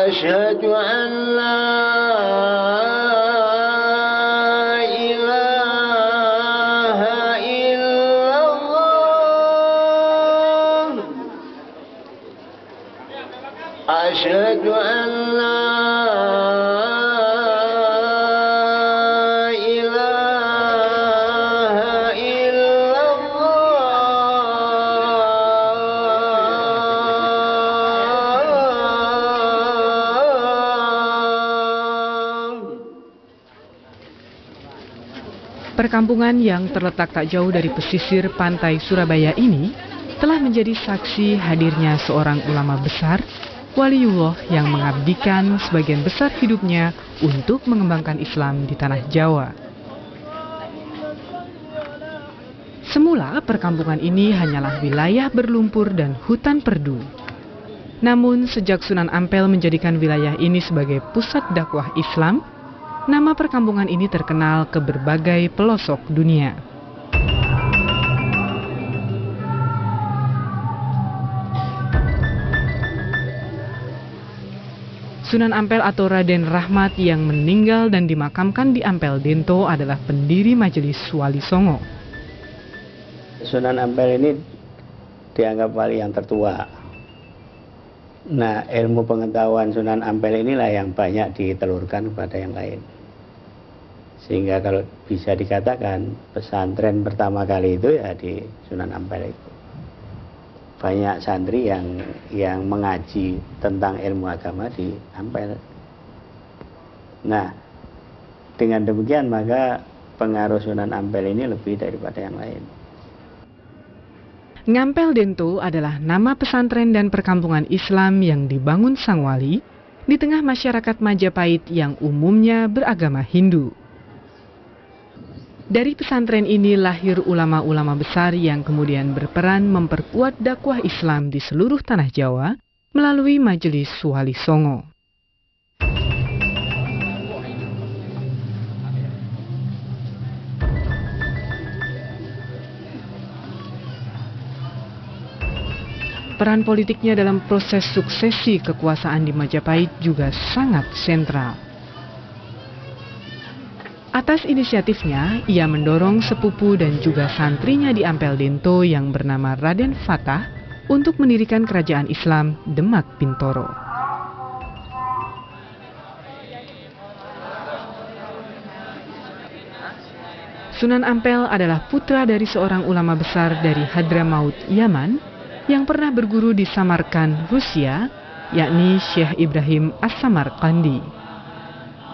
أشهد أن لا إله إلا الله أشهد أن لا Perkampungan yang terletak tak jauh dari pesisir pantai Surabaya ini telah menjadi saksi hadirnya seorang ulama besar, waliullah yang mengabdikan sebagian besar hidupnya untuk mengembangkan Islam di tanah Jawa. Semula perkampungan ini hanyalah wilayah berlumpur dan hutan perdu. Namun sejak Sunan Ampel menjadikan wilayah ini sebagai pusat dakwah Islam, nama perkampungan ini terkenal ke berbagai pelosok dunia. Sunan Ampel atau Raden Rahmat yang meninggal dan dimakamkan di Ampel Dento adalah pendiri Majelis Wali Songo. Sunan Ampel ini dianggap wali yang tertua. Nah, ilmu pengetahuan Sunan Ampel inilah yang banyak ditelurkan kepada yang lain. Sehingga kalau bisa dikatakan pesantren pertama kali itu ya di Sunan Ampel itu. Banyak santri yang mengaji tentang ilmu agama di Ampel. Nah, dengan demikian maka pengaruh Sunan Ampel ini lebih daripada yang lain. Ngampel Dento adalah nama pesantren dan perkampungan Islam yang dibangun sang wali di tengah masyarakat Majapahit yang umumnya beragama Hindu. Dari pesantren ini lahir ulama-ulama besar yang kemudian berperan memperkuat dakwah Islam di seluruh tanah Jawa melalui Majelis Wali Songo. Peran politiknya dalam proses suksesi kekuasaan di Majapahit juga sangat sentral. Atas inisiatifnya, ia mendorong sepupu dan juga santrinya di Ampel Dento yang bernama Raden Fatah untuk mendirikan kerajaan Islam Demak Bintoro. Sunan Ampel adalah putra dari seorang ulama besar dari Hadramaut, Yaman, yang pernah berguru di Samarkand, Rusia, yakni Syekh Ibrahim As-Samarkandi.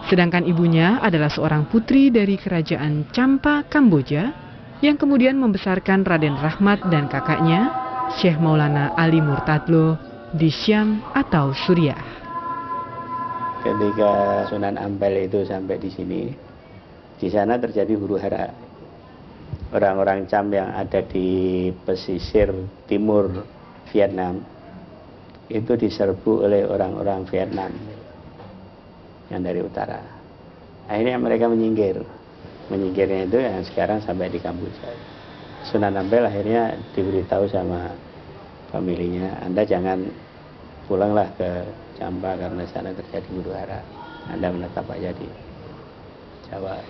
Sedangkan ibunya adalah seorang putri dari kerajaan Champa, Kamboja, yang kemudian membesarkan Raden Rahmat dan kakaknya, Syekh Maulana Ali Murtadlo, di Syam atau Suriah. Ketika Sunan Ampel itu sampai di sini, di sana terjadi huru-hara. Orang-orang Cham yang ada di pesisir timur Vietnam itu diserbu oleh orang-orang Vietnam yang dari utara. Akhirnya mereka menyingkir. Menyingkirnya itu yang sekarang sampai di Kamboja. Sunan Ampel akhirnya diberitahu sama familinya, Anda jangan pulanglah ke Champa karena sana terjadi huru-hara. Anda menetap aja di Jawa.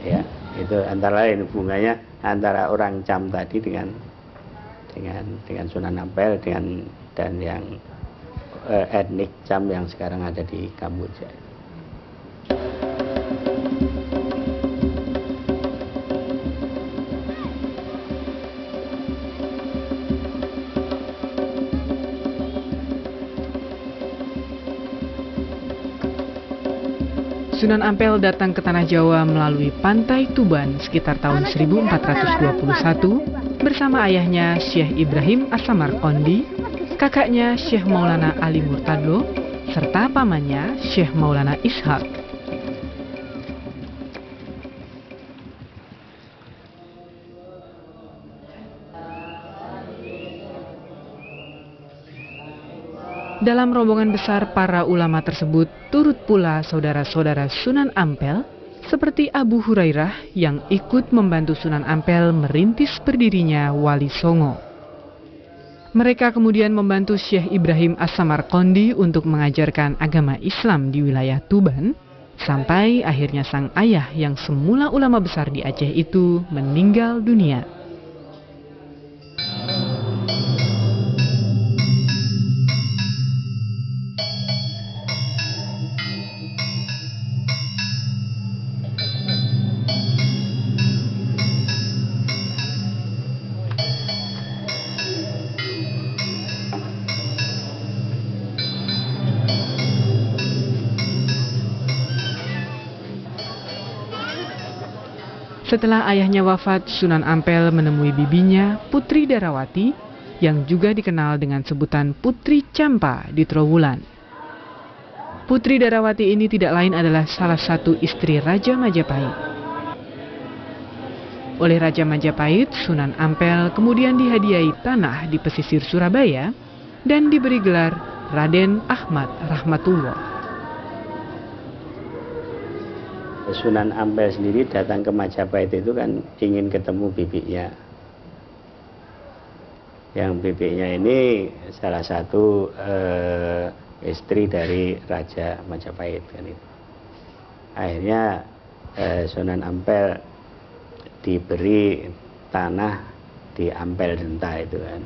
Ya, itu antara lain hubungannya antara orang Cham tadi dengan Sunan Ampel dan yang etnik Cham yang sekarang ada di Kamboja. Sunan Ampel datang ke Tanah Jawa melalui Pantai Tuban sekitar tahun 1421 bersama ayahnya Syekh Ibrahim As-Samarkandi, kakaknya Syekh Maulana Ali Murtadlo, serta pamannya Syekh Maulana Ishaq. Dalam rombongan besar para ulama tersebut turut pula saudara-saudara Sunan Ampel seperti Abu Hurairah yang ikut membantu Sunan Ampel merintis berdirinya Wali Songo. Mereka kemudian membantu Syekh Ibrahim As-Samarqandi untuk mengajarkan agama Islam di wilayah Tuban, sampai akhirnya sang ayah yang semula ulama besar di Aceh itu meninggal dunia. Setelah ayahnya wafat, Sunan Ampel menemui bibinya, Putri Darawati, yang juga dikenal dengan sebutan Putri Campa di Trowulan. Putri Darawati ini tidak lain adalah salah satu istri Raja Majapahit. Oleh Raja Majapahit, Sunan Ampel kemudian dihadiahi tanah di pesisir Surabaya dan diberi gelar Raden Ahmad Rahmatullah. Sunan Ampel sendiri datang ke Majapahit itu kan ingin ketemu bibinya. Yang bibinya ini salah satu istri dari Raja Majapahit kan itu. Akhirnya Sunan Ampel diberi tanah di Ampel Denta itu kan.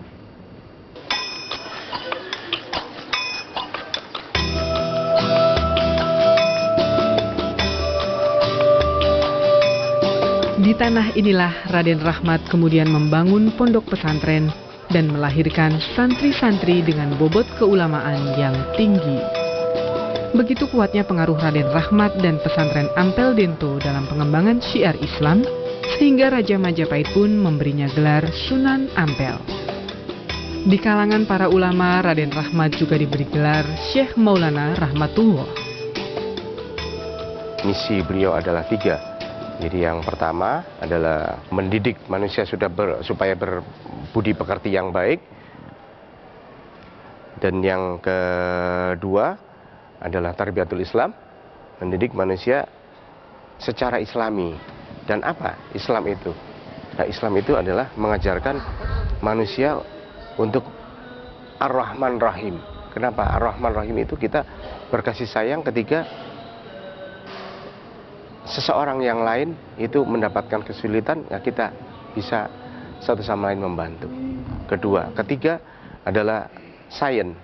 Di tanah inilah Raden Rahmat kemudian membangun pondok pesantren dan melahirkan santri-santri dengan bobot keulamaan yang tinggi. Begitu kuatnya pengaruh Raden Rahmat dan pesantren Ampel Dento dalam pengembangan syiar Islam, sehingga Raja Majapahit pun memberinya gelar Sunan Ampel. Di kalangan para ulama, Raden Rahmat juga diberi gelar Syekh Maulana Rahmatullah. Misi beliau adalah 3. Jadi yang pertama adalah mendidik manusia supaya berbudi pekerti yang baik. Dan yang kedua adalah tarbiyatul Islam, mendidik manusia secara islami. Dan apa Islam itu? Nah, Islam itu adalah mengajarkan manusia untuk Ar-Rahman Rahim. Kenapa? Ar-Rahman Rahim itu kita berkasih sayang ketika seseorang yang lain itu mendapatkan kesulitan, ya kita bisa satu sama lain membantu. Ketiga adalah sains.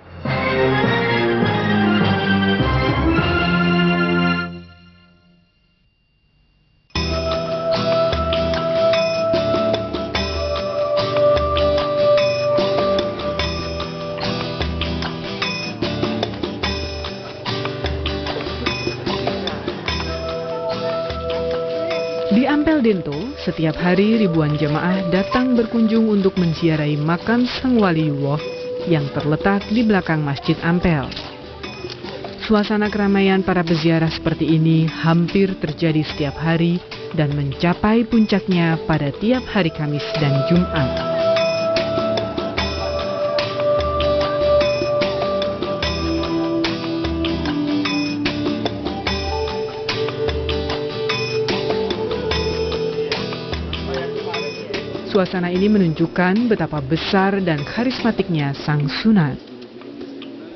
Di Ampel Dento, setiap hari ribuan jemaah datang berkunjung untuk menziarahi makam Sang Waliullah yang terletak di belakang Masjid Ampel. Suasana keramaian para peziarah seperti ini hampir terjadi setiap hari dan mencapai puncaknya pada tiap hari Kamis dan Jumat. Suasana ini menunjukkan betapa besar dan karismatiknya Sang Sunan.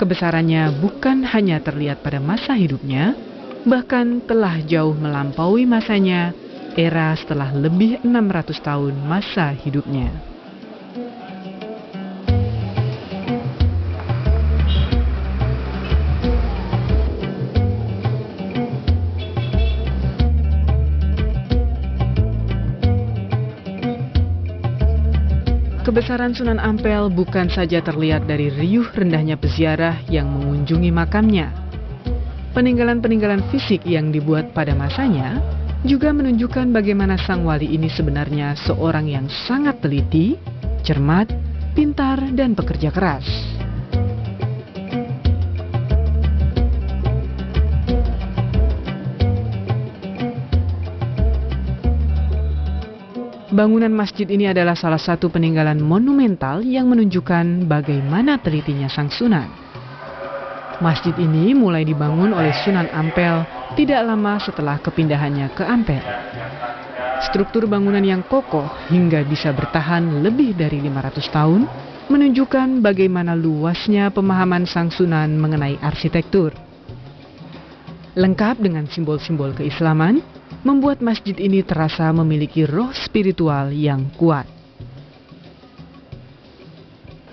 Kebesarannya bukan hanya terlihat pada masa hidupnya, bahkan telah jauh melampaui masanya, era setelah lebih 600 tahun masa hidupnya. Kebesaran Sunan Ampel bukan saja terlihat dari riuh rendahnya peziarah yang mengunjungi makamnya. Peninggalan-peninggalan fisik yang dibuat pada masanya juga menunjukkan bagaimana sang wali ini sebenarnya seorang yang sangat teliti, cermat, pintar, dan pekerja keras. Bangunan masjid ini adalah salah satu peninggalan monumental yang menunjukkan bagaimana telitinya Sang Sunan. Masjid ini mulai dibangun oleh Sunan Ampel tidak lama setelah kepindahannya ke Ampel. Struktur bangunan yang kokoh hingga bisa bertahan lebih dari 500 tahun menunjukkan bagaimana luasnya pemahaman Sang Sunan mengenai arsitektur. Lengkap dengan simbol-simbol keislaman, membuat masjid ini terasa memiliki roh spiritual yang kuat.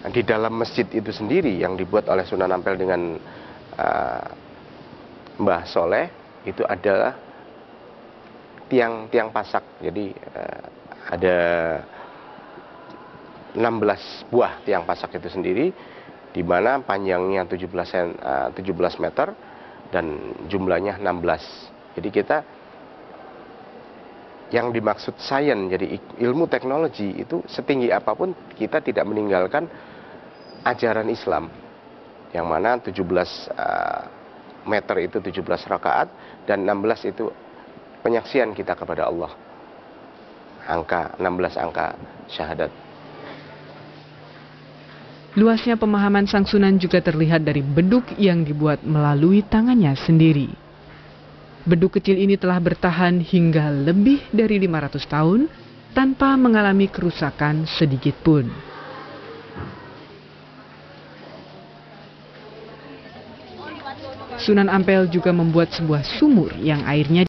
Di dalam masjid itu sendiri yang dibuat oleh Sunan Ampel dengan Mbah Soleh itu adalah tiang pasak. Jadi ada 16 buah tiang pasak itu sendiri, di mana panjangnya 17 meter dan jumlahnya 16. Jadi kita yang dimaksud sains, jadi ilmu teknologi itu setinggi apapun kita tidak meninggalkan ajaran Islam, yang mana 17 meter itu 17 rakaat dan 16 itu penyaksian kita kepada Allah. 16 angka syahadat. Luasnya pemahaman Sang Sunan juga terlihat dari beduk yang dibuat melalui tangannya sendiri. Beduk kecil ini telah bertahan hingga lebih dari 500 tahun tanpa mengalami kerusakan sedikit pun. Sunan Ampel juga membuat sebuah sumur yang airnya